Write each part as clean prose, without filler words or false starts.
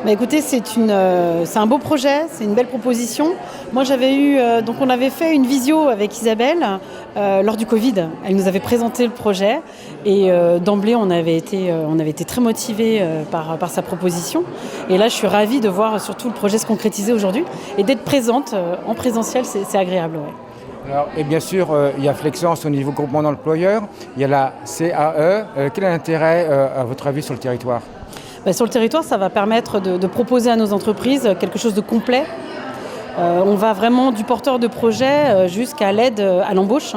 Bah écoutez, c'est un beau projet, c'est une belle proposition. Moi, donc on avait fait une visio avec Isabelle lors du Covid. Elle nous avait présenté le projet et d'emblée, on avait été très motivés par sa proposition. Et là, je suis ravie de voir surtout le projet se concrétiser aujourd'hui et d'être présente en présentiel, c'est agréable. Ouais. Alors, et bien sûr, il y a Flexence au niveau groupement d'employeurs, il y a la CAE. Quel est l'intérêt, à votre avis, sur le territoire ? Sur le territoire, ça va permettre de proposer à nos entreprises quelque chose de complet. On va vraiment du porteur de projet jusqu'à l'aide à l'embauche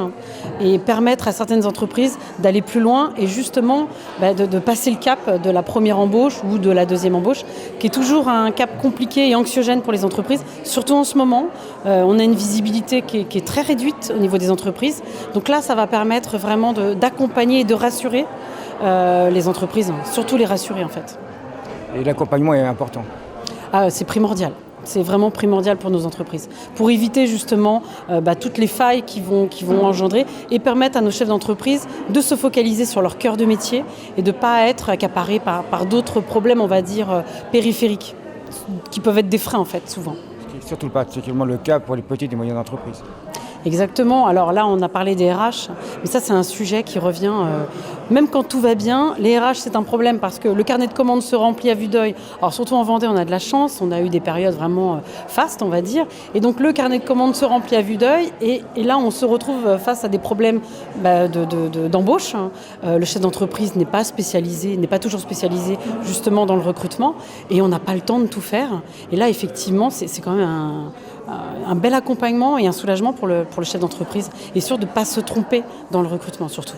et permettre à certaines entreprises d'aller plus loin et justement de passer le cap de la première embauche ou de la deuxième embauche, qui est toujours un cap compliqué et anxiogène pour les entreprises, surtout en ce moment. On a une visibilité qui est très réduite au niveau des entreprises. Donc là, ça va permettre vraiment d'accompagner et de rassurer les entreprises, surtout les rassurer en fait. Et l'accompagnement est important. C'est primordial. C'est vraiment primordial pour nos entreprises. Pour éviter justement toutes les failles qui vont engendrer et permettre à nos chefs d'entreprise de se focaliser sur leur cœur de métier et de ne pas être accaparés par d'autres problèmes, on va dire, périphériques, qui peuvent être des freins en fait, souvent. Ce qui n'est surtout pas particulièrement le cas pour les petites et moyennes entreprises. Exactement. Alors là, on a parlé des RH, mais ça, c'est un sujet qui revient. Même quand tout va bien, les RH, c'est un problème parce que le carnet de commandes se remplit à vue d'œil. Alors surtout en Vendée, on a de la chance, on a eu des périodes vraiment fastes, on va dire. Et donc le carnet de commandes se remplit à vue d'œil et là, on se retrouve face à des problèmes d'embauche. Le chef d'entreprise n'est pas toujours spécialisé justement dans le recrutement et on n'a pas le temps de tout faire. Et là, effectivement, c'est quand même un bel accompagnement et un soulagement pour le chef d'entreprise et sûr de ne pas se tromper dans le recrutement surtout.